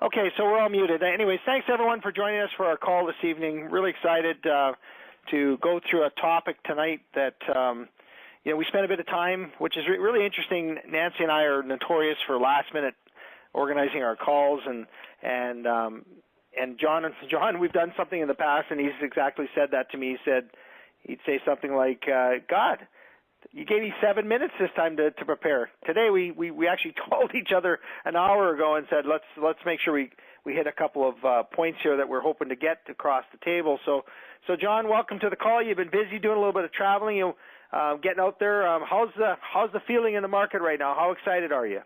Okay, so we're all muted. Anyways, thanks everyone for joining us for our call this evening. Really excited to go through a topic tonight that we spent a bit of time, which is really interesting. Nancy and I are notorious for last minute organizing our calls, and John, we've done something in the past, and he's exactly said that to me. He'd say something like, "God, you gave me 7 minutes this time to prepare." Today we actually told each other an hour ago and said let's make sure we hit a couple of points here that we're hoping to get across the table. So John, welcome to the call. You've been busy doing a little bit of traveling, getting out there. How's the feeling in the market right now? How excited are you?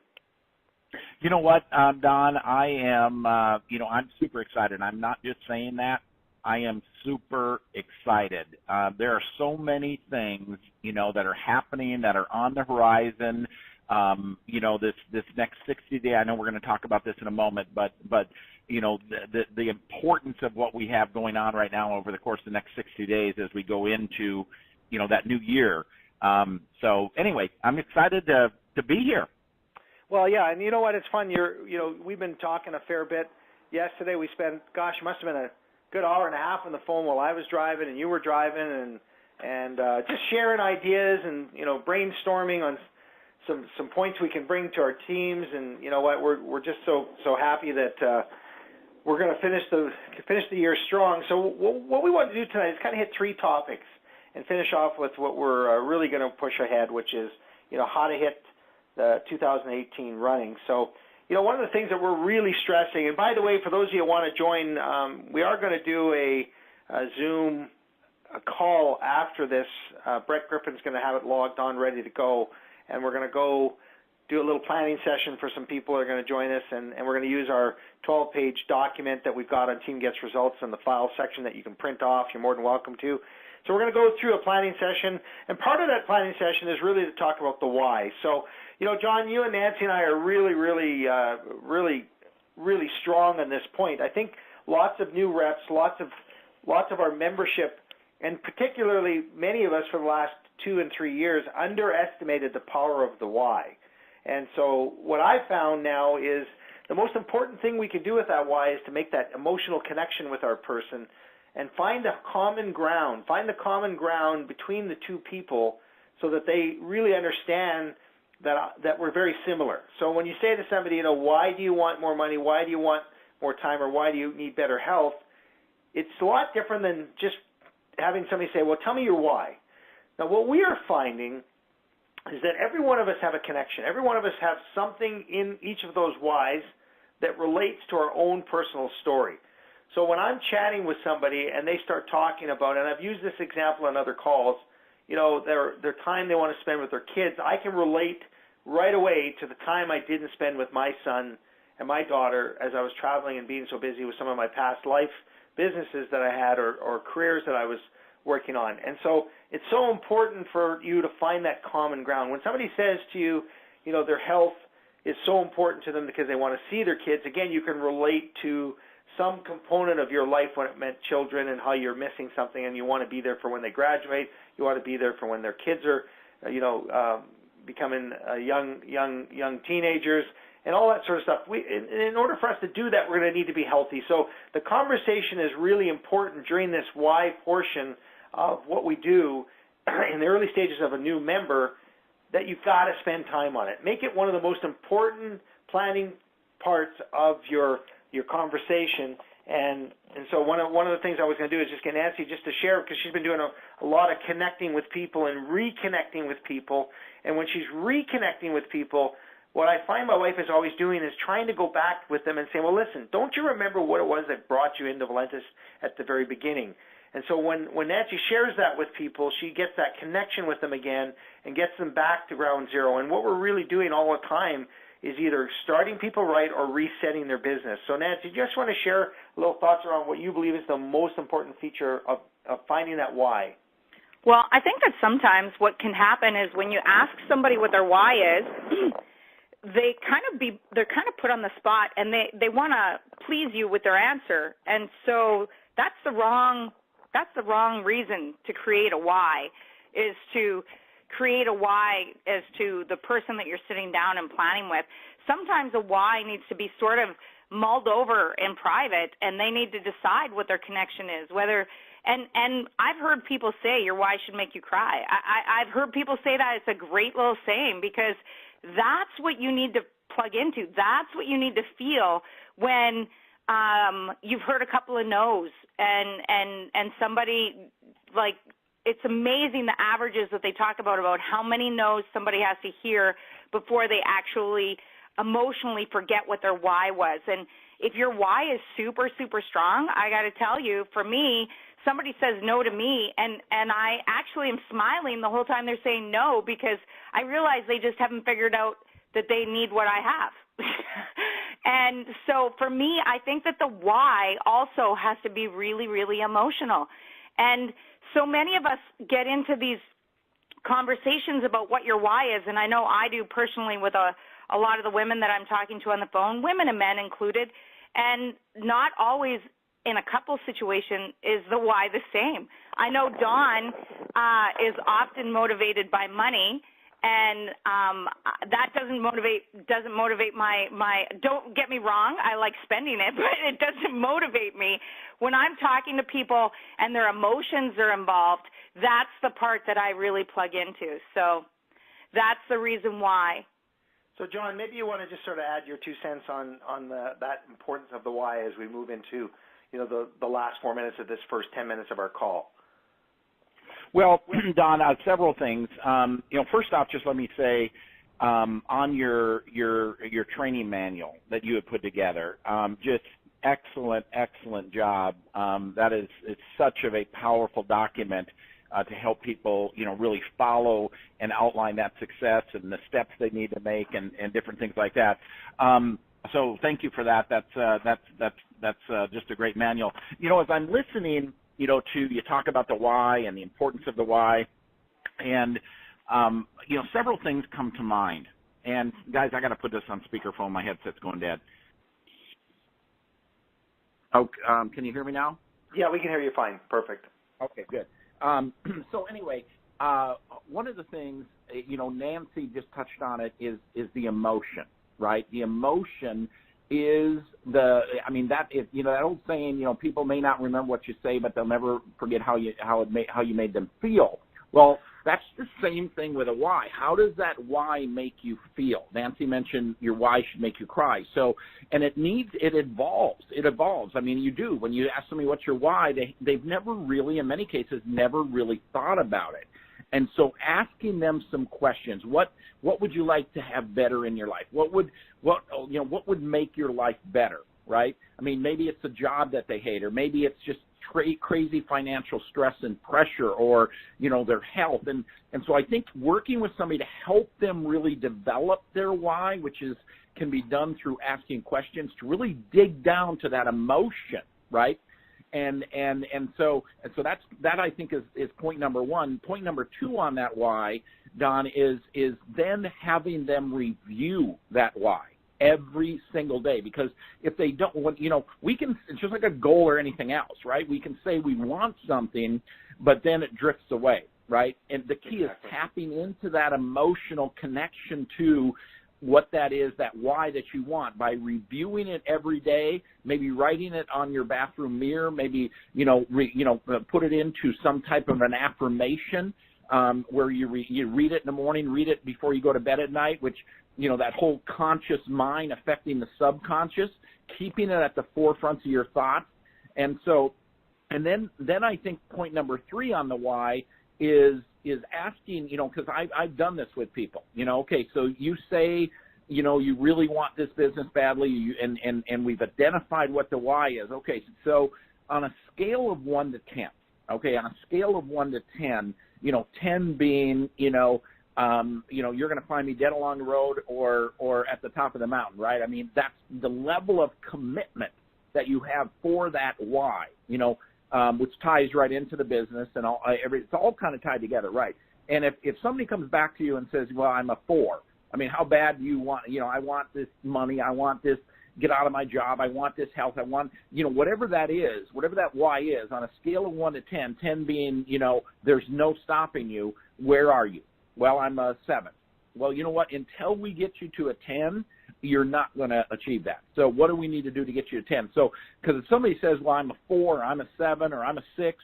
You know what, Don, I am, I'm super excited. I'm not just saying that. I am super excited. There are so many things, that are happening, that are on the horizon. This next 60 day, I know we're going to talk about this in a moment, but the importance of what we have going on right now over the course of the next 60 days as we go into, that new year. So anyway, I'm excited to be here. Well, yeah, and you know what? It's fun. We've been talking a fair bit. Yesterday we spent, it must have been a good hour and a half on the phone while I was driving and you were driving, and just sharing ideas and brainstorming on some points we can bring to our teams. And you know what? We're just so happy that we're going to finish the year strong. So what we want to do tonight is kind of hit three topics and finish off with what we're really going to push ahead, which is how to hit the 2018 running. So, one of the things that we're really stressing, and by the way, for those of you who want to join, we are going to do a Zoom call after this. Brett Griffin's going to have it logged on, ready to go, and we're going to go do a little planning session for some people that are going to join us, and we're going to use our 12-page document that we've got on Team Gets Results in the file section that you can print off. You're more than welcome to. So we're going to go through a planning session, and part of that planning session is really to talk about the why. So, John, you and Nancy and I are really strong on this point. I think lots of new reps, lots of our membership, and particularly many of us for the last 2 and 3 years underestimated the power of the why. And so what I found now is the most important thing we can do with that why is to make that emotional connection with our person and find the common ground between the two people so that they really understand that we're very similar. So when you say to somebody, why do you want more money, why do you want more time, or why do you need better health, it's a lot different than just having somebody say, well, tell me your why. Now, what we are finding is that every one of us have a connection. Every one of us have something in each of those whys that relates to our own personal story. So when I'm chatting with somebody and they start talking about, and I've used this example on other calls, their time they want to spend with their kids, I can relate right away to the time I didn't spend with my son and my daughter as I was traveling and being so busy with some of my past life businesses that I had or careers that I was working on. And so it's so important for you to find that common ground. When somebody says to you, their health is so important to them because they want to see their kids, again, you can relate to some component of your life when it meant children and how you're missing something and you want to be there for when they graduate. You want to be there for when their kids are, becoming young teenagers and all that sort of stuff. In order for us to do that, we're going to need to be healthy. So the conversation is really important during this why portion of what we do in the early stages of a new member, that you've got to spend time on it. Make it one of the most important planning parts of your conversation. And so one of the things I was going to do is just get Nancy just to share, because she's been doing a lot of connecting with people and reconnecting with people. And when she's reconnecting with people, what I find my wife is always doing is trying to go back with them and say, well, listen, don't you remember what it was that brought you into Valentus at the very beginning? And so when Nancy shares that with people, she gets that connection with them again and gets them back to ground zero. And what we're really doing all the time is either starting people right or resetting their business. So Nancy, do you just want to share a little thoughts around what you believe is the most important feature of finding that why? Well, I think that sometimes what can happen is when you ask somebody what their why is, they're kind of put on the spot, and they want to please you with their answer. And so that's the wrong reason to create a why, is to create a why as to the person that you're sitting down and planning with. Sometimes a why needs to be sort of mulled over in private, and they need to decide what their connection is, whether and I've heard people say your why should make you cry. I've heard people say that. It's a great little saying, because that's what you need to plug into. That's what you need to feel when you've heard a couple of no's and somebody, like, it's amazing the averages that they talk about how many no's somebody has to hear before they actually emotionally forget what their why was. And if your why is super, super strong, I got to tell you, for me, somebody says no to me, and I actually am smiling the whole time they're saying no, because I realize they just haven't figured out that they need what I have. And so for me, I think that the why also has to be really, really emotional. And so many of us get into these conversations about what your why is, and I know I do personally with a lot of the women that I'm talking to on the phone, women and men included, and not always in a couple situation is the why the same. I know Dawn is often motivated by money, and that doesn't motivate my don't get me wrong, I like spending it, but it doesn't motivate me. When I'm talking to people and their emotions are involved, that's the part that I really plug into. So that's the reason why. So, John, maybe you want to just sort of add your 2 cents on that importance of the why as we move into, the last 4 minutes of this first 10 minutes of our call. Well, Don, several things. First off, just let me say, on your training manual that you had put together, just excellent job. It's such of a powerful document to help people, really follow and outline that success and the steps they need to make and different things like that. So thank you for that. That's just a great manual. As I'm listening, to you talk about the why and the importance of the why, and several things come to mind. And guys, I got to put this on speakerphone. My headset's going dead. Oh, can you hear me now? Yeah, we can hear you fine. Perfect. Okay, good. So anyway, one of the things, Nancy just touched on it, is the emotion, right? The emotion is that old saying, people may not remember what you say, but they'll never forget how you made them feel. Well, that's the same thing with a why. How does that why make you feel? Nancy mentioned your why should make you cry. So, and it evolves. It evolves. I mean, you do. When you ask somebody what's your why, they've never really, in many cases, never really thought about it. And so asking them some questions, what would you like to have better in your life? What would make your life better, right? I mean, maybe it's a job that they hate, or maybe it's just crazy financial stress and pressure, or, their health. And so I think working with somebody to help them really develop their why, which can be done through asking questions to really dig down to that emotion, right? And so that I think is point number one. Point number two on that why, Don, is then having them review that why every single day, because if they don't, we can, it's just like a goal or anything else, right? We can say we want something, but then it drifts away, right? And the key is tapping into that emotional connection to what that is, that why that you want, by reviewing it every day, maybe writing it on your bathroom mirror, maybe, put it into some type of an affirmation, where you read it in the morning, read it before you go to bed at night, which, that whole conscious mind affecting the subconscious, keeping it at the forefront of your thoughts. And so, and then I think point number three on the why is asking, because I've done this with people, okay, so you say, you really want this business badly, and we've identified what the why is. Okay, so on a scale of 1 to 10, okay, on a scale of 1 to 10, 10 being, you're going to find me dead along the road or at the top of the mountain, right? I mean, that's the level of commitment that you have for that why, which ties right into the business, and it's all kind of tied together, right? And if somebody comes back to you and says, well, I'm a 4, I mean, how bad do you want, I want this money, I want this, get out of my job, I want this health, I want, whatever that is, whatever that why is, on a scale of 1 to 10, 10 being, there's no stopping you, where are you? Well, I'm a 7. Well, you know what, until we get you to a 10, you're not going to achieve that. So what do we need to do to get you to 10? So because if somebody says, well, I'm a 4, or I'm a 7, or I'm a 6,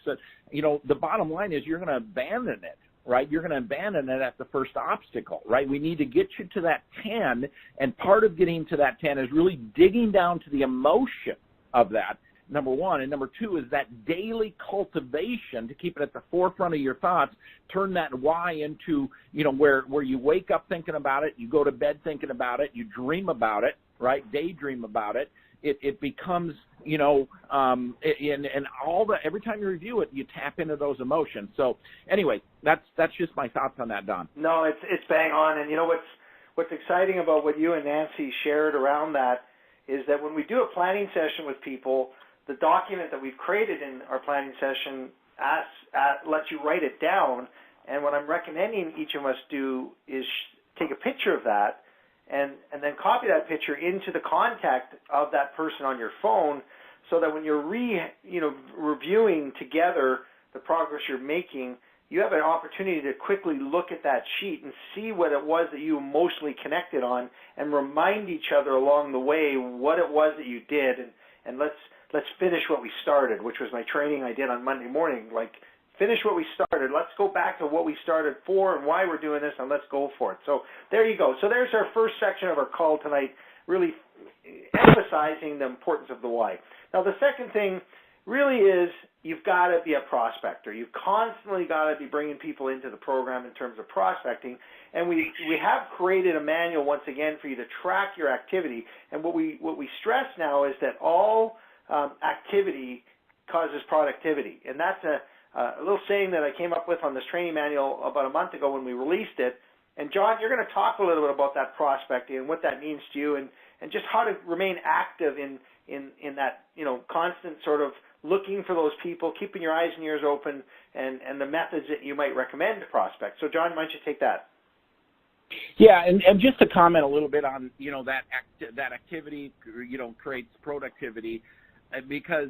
the bottom line is you're going to abandon it, right? You're going to abandon it at the first obstacle, right? We need to get you to that 10, and part of getting to that 10 is really digging down to the emotion of that, number one. And number two is that daily cultivation to keep it at the forefront of your thoughts. Turn that why into, where you wake up thinking about it, you go to bed thinking about it, you dream about it, right? Daydream about it. It becomes, and every time you review it, you tap into those emotions. So anyway, that's just my thoughts on that, Don. No, it's bang on. And what's exciting about what you and Nancy shared around that is that when we do a planning session with people, the document that we've created in our planning session lets you write it down. And what I'm recommending each of us do is take a picture of that and then copy that picture into the contact of that person on your phone, so that when you're reviewing together the progress you're making, you have an opportunity to quickly look at that sheet and see what it was that you emotionally connected on, and remind each other along the way what it was that you did, and let's finish what we started, which was my training I did on Monday morning. Like, finish what we started. Let's go back to what we started for and why we're doing this, and let's go for it. So there you go. So there's our first section of our call tonight, really emphasizing the importance of the why. Now, the second thing really is you've got to be a prospector. You've constantly got to be bringing people into the program in terms of prospecting. And we have created a manual, once again, for you to track your activity. And what we stress now is that all activity causes productivity. And that's a little saying that I came up with on this training manual about a month ago when we released it. And John, you're going to talk a little bit about that prospecting and what that means to you, and just how to remain active in that, constant sort of looking for those people, keeping your eyes and ears open, and the methods that you might recommend to prospects. So John, why don't you take that? Yeah, and just to comment a little bit on, that activity, creates productivity, because,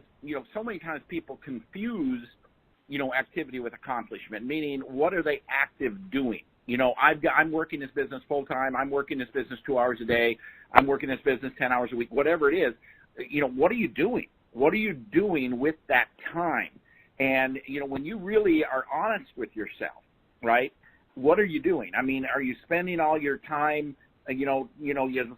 so many times people confuse, activity with accomplishment, meaning what are they active doing? I'm working this business full time. I'm working this business 2 hours a day. I'm working this business 10 hours a week, whatever it is. What are you doing? What are you doing with that time? And, when you really are honest with yourself, right, what are you doing? I mean, are you spending all your time, let's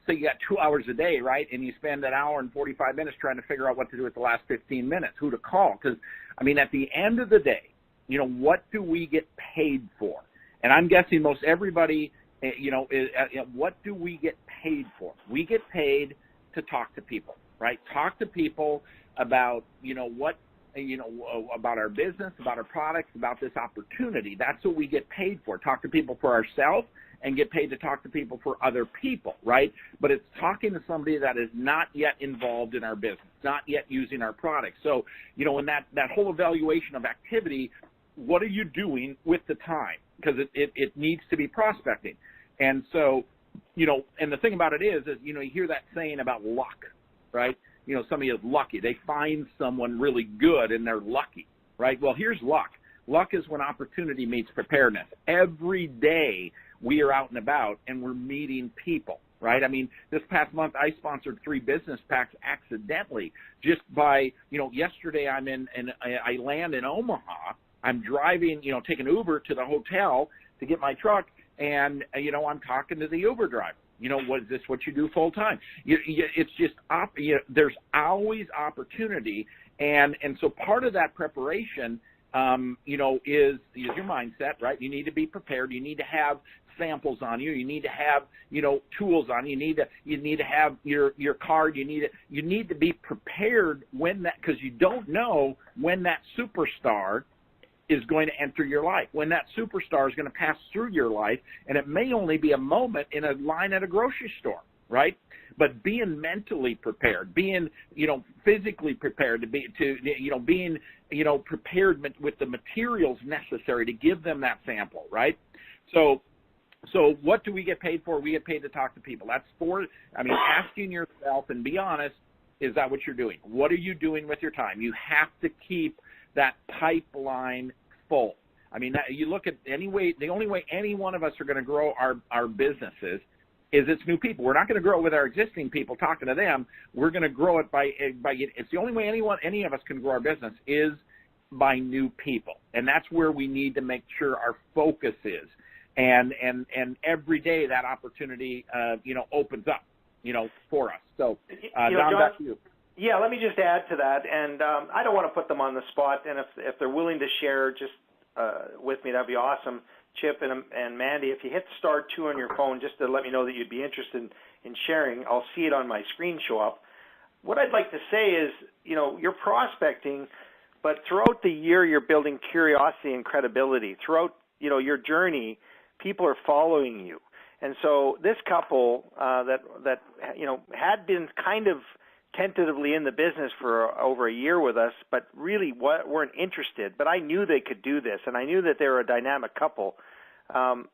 say you got 2 hours a day, right, and you spend an hour and 45 minutes trying to figure out what to do with the last 15 minutes, who to call? Because, at the end of the day, what do we get paid for? And I'm guessing most everybody, what do we get paid for? We get paid to talk to people, right? Talk to people about, about our business, about our products, about this opportunity. That's what we get paid for. Talk to people for ourselves and get paid to talk to people for other people, right? But it's talking to somebody that is not yet involved in our business, not yet using our products. So, in that whole evaluation of activity, what are you doing with the time? Because it needs to be prospecting. And so, and the thing about it is you hear that saying about luck, right? Somebody is lucky. They find someone really good and they're lucky, right? Well, here's luck. Luck is when opportunity meets preparedness. Every day we are out and about and we're meeting people, right? I mean, this past month I sponsored 3 business packs accidentally just by, yesterday I land in Omaha. I'm driving, taking Uber to the hotel to get my truck, and, I'm talking to the Uber driver. What is this what you do full time? It's just, there's always opportunity. And so part of that preparation, is your mindset, right? You need to be prepared. You need to have samples on you. You need to have, tools on you. You need to have your card. You need to be prepared because you don't know when that superstar is going to enter your life, when that superstar is going to pass through your life, and it may only be a moment in a line at a grocery store, right? But being mentally prepared, being, physically prepared being, prepared with the materials necessary to give them that sample, right? So what do we get paid for? We get paid to talk to people. That's asking yourself and be honest, is that what you're doing? What are you doing with your time? You have to keep that pipeline full. You look at the only way any one of us are going to grow our businesses is it's new people. We're not going to grow it with our existing people talking to them. We're going to grow it by it's the only way any of us can grow our business is by new people. And that's where we need to make sure our focus is. And every day that opportunity, opens up, for us. So, Don, back to you. Yeah, let me just add to that. And I don't want to put them on the spot. And if they're willing to share just with me, that'd be awesome. Chip and Mandy, if you hit *2 on your phone just to let me know that you'd be interested in sharing, I'll see it on my screen show up. What I'd like to say is, you're prospecting, but throughout the year you're building curiosity and credibility. Throughout, your journey, people are following you. And so this couple that had been kind of tentatively in the business for over a year with us, but really weren't interested. But I knew they could do this, and I knew that they were a dynamic couple. I'm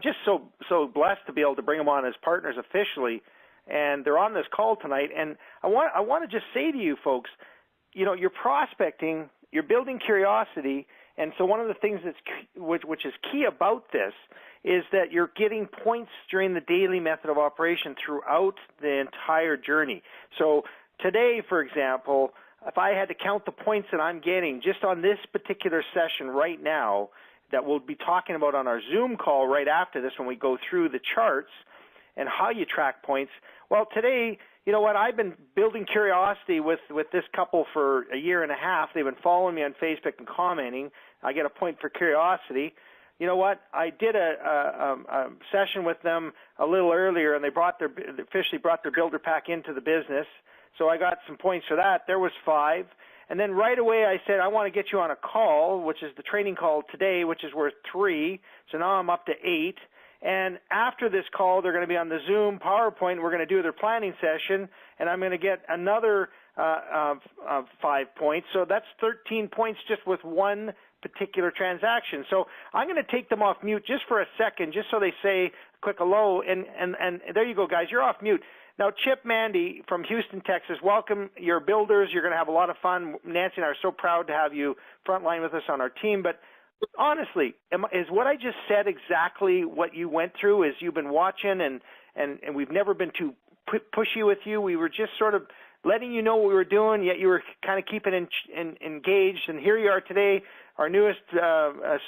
just so blessed to be able to bring them on as partners officially, and they're on this call tonight. And I want to just say to you folks, you're prospecting, you're building curiosity, and so one of the things which is key about this is that you're getting points during the daily method of operation throughout the entire journey. So today, for example, if I had to count the points that I'm getting just on this particular session right now that we'll be talking about on our Zoom call right after this when we go through the charts and how you track points, well, today, you know what, I've been building curiosity with this couple for a year and a half. They've been following me on Facebook and commenting. I get a point for curiosity. You know what? I did a session with them a little earlier, and they officially brought their builder pack into the business. So I got some points for that. There was 5. And then right away I said, I want to get you on a call, which is the training call today, which is worth 3. So now I'm up to 8. And after this call, they're going to be on the Zoom PowerPoint. We're going to do their planning session, and I'm going to get another 5 points. So that's 13 points just with one particular transaction. So I'm going to take them off mute just for a second, just so they say a quick hello. And there you go, guys. You're off mute. Now, Chip, Mandy from Houston, Texas, welcome. You're builders. You're going to have a lot of fun. Nancy and I are so proud to have you frontline with us on our team. But honestly, is what I just said exactly what you went through? Is you've been watching, and we've never been too pushy with you. We were just sort of letting you know what we were doing, yet you were kind of keeping engaged. And here you are today, our newest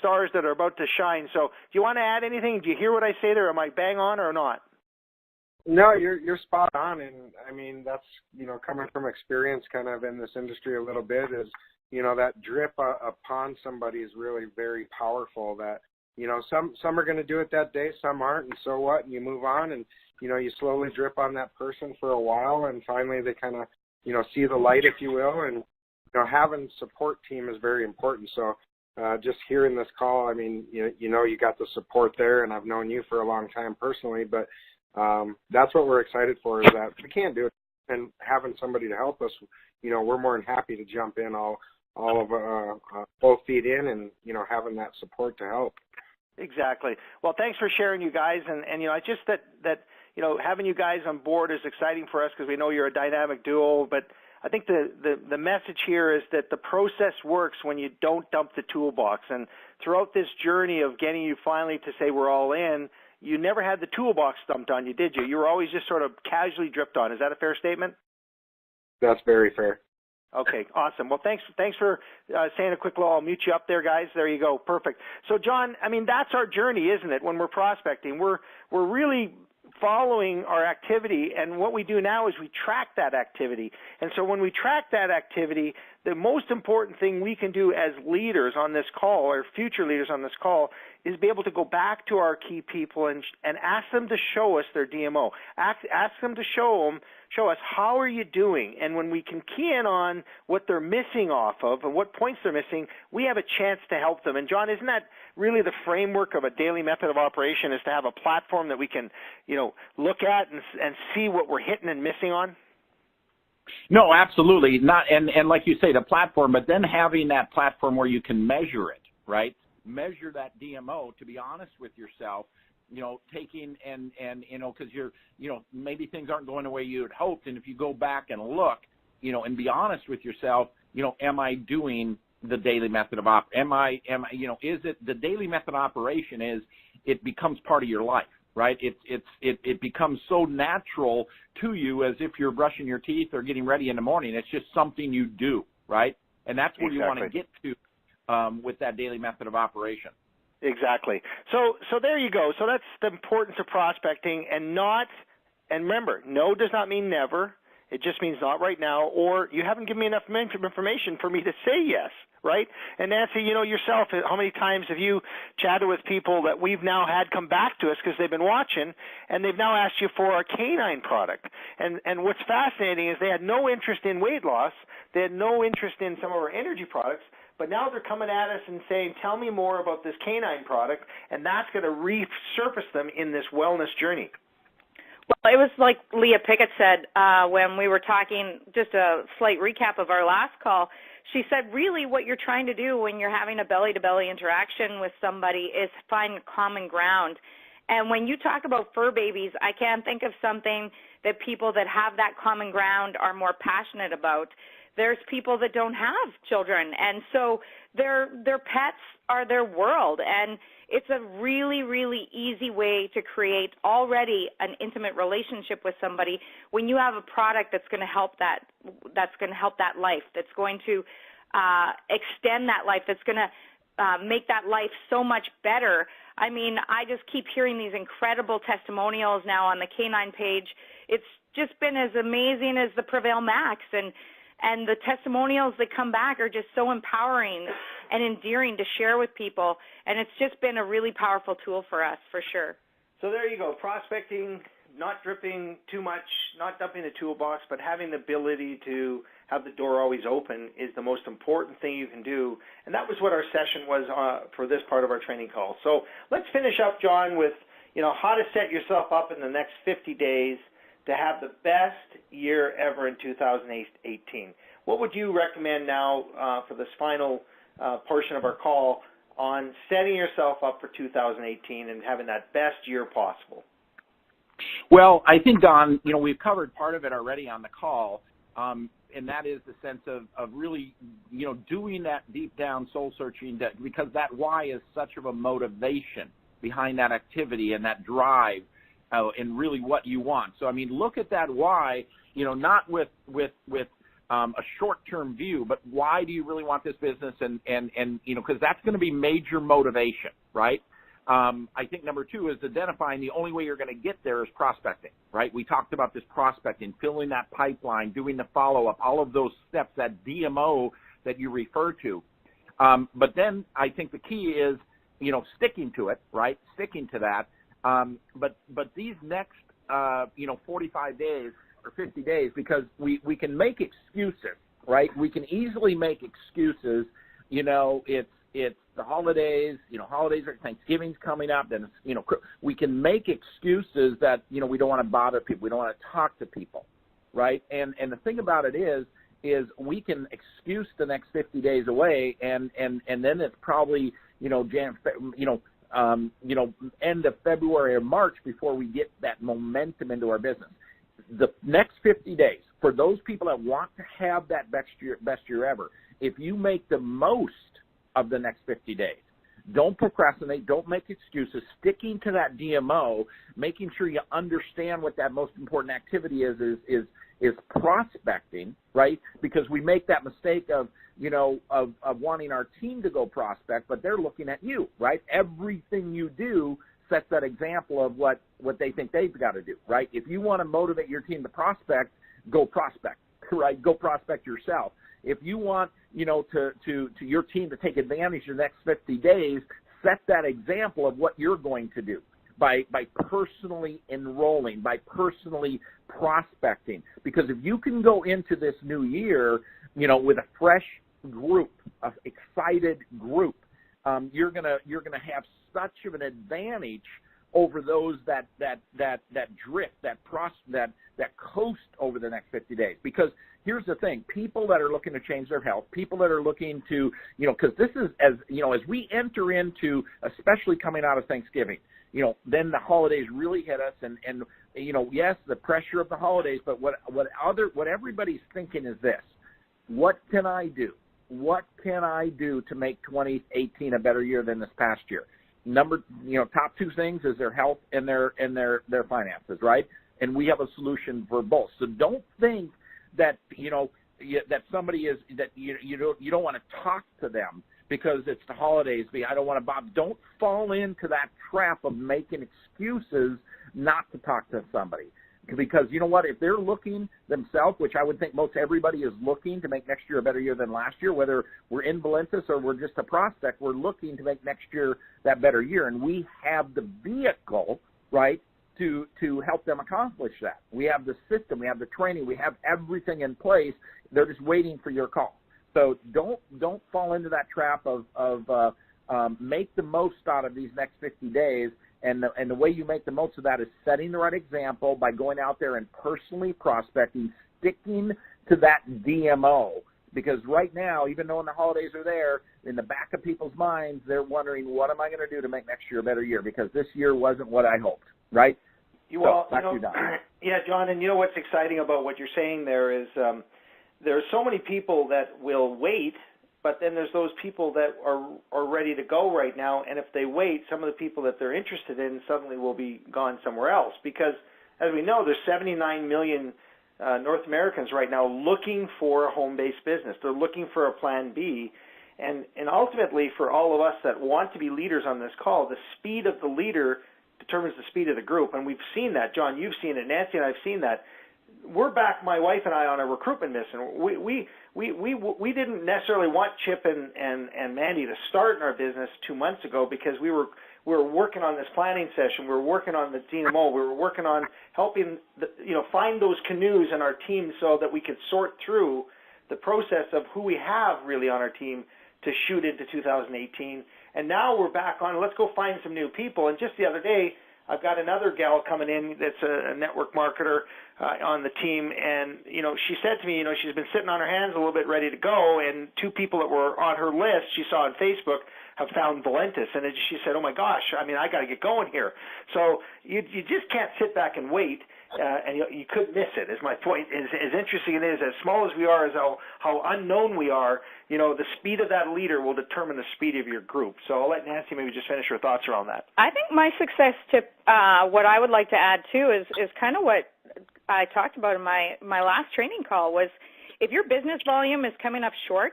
stars that are about to shine. So do you want to add anything? Do you hear what I say there? Am I bang on or not? No, you're spot on. And I mean, that's, coming from experience kind of in this industry a little bit is, that drip upon somebody is really very powerful. That, some are going to do it that day, some aren't, and so what? And you move on, and, you slowly drip on that person for a while, and finally they kind of, see the light, if you will. And, having support team is very important. So just hearing this call, I mean, you got the support there, and I've known you for a long time personally, but that's what we're excited for, is that we can't do it. And having somebody to help us, we're more than happy to jump in all of both feet in, and having that support to help. Exactly. Well, thanks for sharing, you guys, and it's just that having you guys on board is exciting for us because we know you're a dynamic duo. But I think the message here is that the process works when you don't dump the toolbox. And throughout this journey of getting you finally to say we're all in, you never had the toolbox dumped on you, did you? You were always just sort of casually dripped on. Is that a fair statement? That's very fair. Okay, awesome. Well, thanks for saying a quick hello. I'll mute you up there, guys. There you go. Perfect. So, John, I mean, that's our journey, isn't it? When we're prospecting, we're really following our activity, and what we do now is we track that activity. And so when we track that activity, the most important thing we can do as leaders on this call, or future leaders on this call, is be able to go back to our key people and ask them to show us their DMO. Ask them to show us how are you doing. And when we can key in on what they're missing off of and what points they're missing, we have a chance to help them. And John, isn't that really the framework of a daily method of operation, is to have a platform that we can, look at and see what we're hitting and missing on? No, absolutely not. And like you say, the platform, but then having that platform where you can measure it, right? Measure that DMO, to be honest with yourself, taking and because you're, maybe things aren't going the way you had hoped. And if you go back and look, and be honest with yourself, am I doing the daily method of is it the daily method of operation? Is it becomes part of your life, right? It becomes so natural to you as if you're brushing your teeth or getting ready in the morning. It's just something you do, right? And that's where you want to get to with that daily method of operation. Exactly. So there you go. So that's the importance of prospecting, and remember, no does not mean never. It just means not right now, or you haven't given me enough information for me to say yes, right? And Nancy, yourself, how many times have you chatted with people that we've now had come back to us because they've been watching, and they've now asked you for our canine product? And what's fascinating is they had no interest in weight loss. They had no interest in some of our energy products, but now they're coming at us and saying, tell me more about this canine product, and that's going to resurface them in this wellness journey. Well, it was like Leah Pickett said when we were talking, just a slight recap of our last call. She said, really what you're trying to do when you're having a belly-to-belly interaction with somebody is find common ground. And when you talk about fur babies, I can't think of something that people that have that common ground are more passionate about. There's people that don't have children, and so their pets are their world, and it's a really, really easy way to create already an intimate relationship with somebody when you have a product that's going to help that life, that's going to extend that life, that's going to make that life so much better. I mean, I just keep hearing these incredible testimonials now on the Canine page. It's just been as amazing as the Prevail Max, and the testimonials that come back are just so empowering and endearing to share with people, and it's just been a really powerful tool for us, for sure. So there you go, prospecting, not dripping too much, not dumping the toolbox, but having the ability to have the door always open is the most important thing you can do, and that was what our session was for this part of our training call. So let's finish up, John, with how to set yourself up in the next 50 days to have the best year ever in 2018. What would you recommend now for this final portion of our call on setting yourself up for 2018 and having that best year possible? Well, I think, Don, we've covered part of it already on the call, and that is the sense of really, doing that deep down soul searching, because that why is such of a motivation behind that activity and that drive. And really what you want. So, I mean, look at that why, not with a short-term view, but why do you really want this business? And because that's going to be major motivation, right? I think number two is identifying the only way you're going to get there is prospecting, right? We talked about this prospecting, filling that pipeline, doing the follow-up, all of those steps, that DMO that you refer to. But then I think the key is, sticking to it, right? Sticking to that. But these next, 45 days or 50 days, because we can make excuses, right? We can easily make excuses. It's the holidays, holidays are Thanksgiving's coming up, then we can make excuses that, we don't want to bother people. We don't want to talk to people, right? And the thing about it is we can excuse the next 50 days away, and then it's probably, end of February or March before we get that momentum into our business. The next 50 days, for those people that want to have that best year ever, if you make the most of the next 50 days, don't procrastinate, don't make excuses, sticking to that DMO, making sure you understand what that most important activity is prospecting, right? Because we make that mistake of wanting our team to go prospect, but they're looking at you, right? Everything you do sets that example of what they think they've got to do, right? If you want to motivate your team to prospect, go prospect, right? Go prospect yourself. If you want, to your team to take advantage of the next 50 days, set that example of what you're going to do by personally enrolling, by personally prospecting. Because if you can go into this new year, with a fresh group, an excited group, you're gonna have such of an advantage over those that drift, that coast over the next 50 days. Because here's the thing, people that are looking to change their health, people that are looking to, because this is, as we enter into, especially coming out of Thanksgiving, then the holidays really hit us, and yes, the pressure of the holidays, but what everybody's thinking is this: what can I do? What can I do to make 2018 a better year than this past year? top two things is their health and their finances, right? And we have a solution for both. So don't think that that somebody is that you don't want to talk to them because it's the holidays. I don't want to bother. Don't fall into that trap of making excuses not to talk to somebody. Because you know what? If they're looking themselves, which I would think most everybody is looking to make next year a better year than last year, whether we're in Valentus or we're just a prospect, we're looking to make next year that better year. And we have the vehicle, right, to help them accomplish that. We have the system, we have the training, we have everything in place. They're just waiting for your call. So don't fall into that trap of make the most out of these next 50 days. And the way you make the most of that is setting the right example by going out there and personally prospecting, sticking to that DMO. Because right now, even though the holidays are there, in the back of people's minds, they're wondering, what am I going to do to make next year a better year? Because this year wasn't what I hoped, right? Well, so, yeah, John, and what's exciting about what you're saying there is there are so many people that will wait, but then there's those people that are ready to go right now, and if they wait, some of the people that they're interested in suddenly will be gone somewhere else. Because, as we know, there's 79 million North Americans right now looking for a home-based business. They're looking for a plan B. And ultimately, for all of us that want to be leaders on this call, the speed of the leader determines the speed of the group. And we've seen that. John, you've seen it. Nancy and I have seen that. We're back, my wife and I, on a recruitment mission. We didn't necessarily want Chip and Mandy to start in our business 2 months ago because we were working on this planning session. We were working on the DMO. We were working on helping find those canoes in our team so that we could sort through the process of who we have really on our team to shoot into 2018. And now we're back on, let's go find some new people. And just the other day, I've got another gal coming in that's a network marketer on the team, and she said to me, she's been sitting on her hands a little bit ready to go, and two people that were on her list she saw on Facebook have found Valentus, and she said, oh my gosh, I got to get going here. So you just can't sit back and wait, and you could miss it. Is my point. As interesting it is, as small as we are, as how unknown we are, the speed of that leader will determine the speed of your group. So I'll let Nancy maybe just finish her thoughts around that. I think my success tip, what I would like to add too, is kind of what I talked about in my last training call was, if your business volume is coming up short,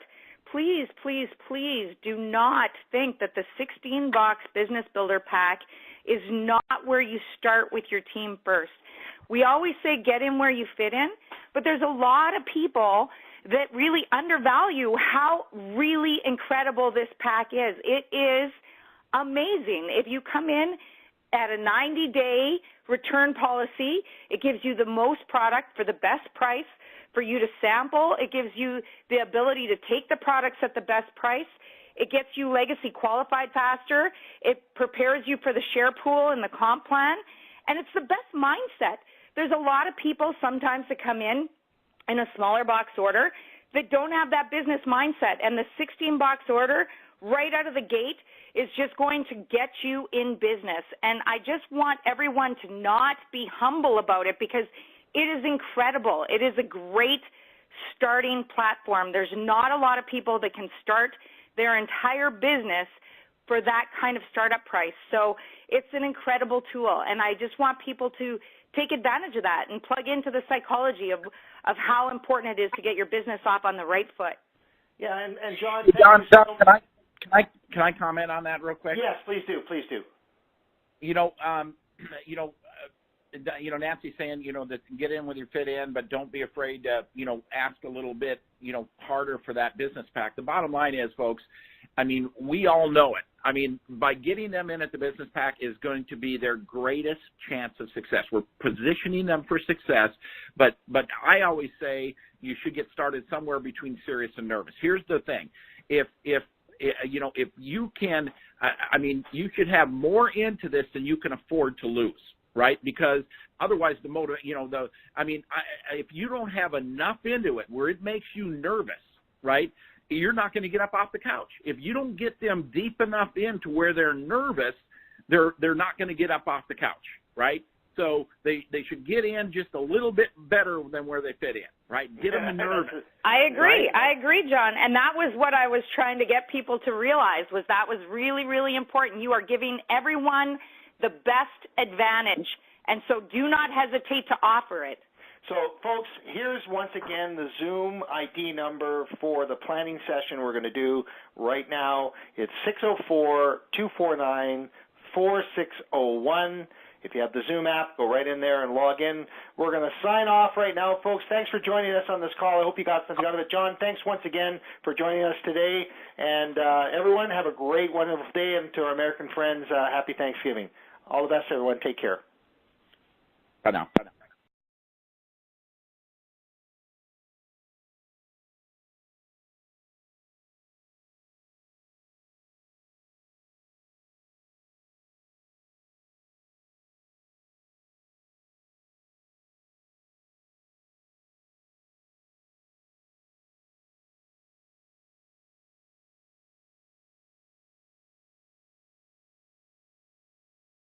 please, please, please do not think that the 16-box Business Builder Pack is not where you start with your team first. We always say get in where you fit in, but there's a lot of people that really undervalue how really incredible this pack is. It is amazing. If you come in at a 90-day return policy, it gives you the most product for the best price for you to sample. It gives you the ability to take the products at the best price. It gets you legacy qualified faster. It prepares you for the share pool and the comp plan. And it's the best mindset. There's a lot of people sometimes that come in a smaller box order that don't have that business mindset. And the 16-box order right out of the gate is just going to get you in business. And I just want everyone to not be humble about it, because it is incredible. It is a great starting platform. There's not a lot of people that can start their entire business for that kind of startup price. So it's an incredible tool, and I just want people to take advantage of that and plug into the psychology of how important it is to get your business off on the right foot. Yeah, and John, can I comment on that real quick? Yes, please do. Please do. Nancy's saying, that get in with your fit in, but don't be afraid to, ask a little bit, harder for that business pack. The bottom line is, folks, we all know it. By getting them in at the business pack is going to be their greatest chance of success. We're positioning them for success, but I always say you should get started somewhere between serious and nervous. Here's the thing. If you can, you should have more into this than you can afford to lose, right? Because otherwise the motive, if you don't have enough into it where it makes you nervous, right, you're not going to get up off the couch. If you don't get them deep enough into where they're nervous, they're not going to get up off the couch, right? So they should get in just a little bit better than where they fit in, right? Get them the nerve. I agree. Right? I agree, John. And that was what I was trying to get people to realize, was that was really, really important. You are giving everyone the best advantage, and so do not hesitate to offer it. So, folks, here's once again the Zoom ID number for the planning session we're going to do right now. It's 604-249-4601. If you have the Zoom app, go right in there and log in. We're going to sign off right now, folks. Thanks for joining us on this call. I hope you got something out of it. John, thanks once again for joining us today. And everyone, have a great, wonderful day. And to our American friends, happy Thanksgiving. All the best, everyone. Take care. Bye now. Bye now.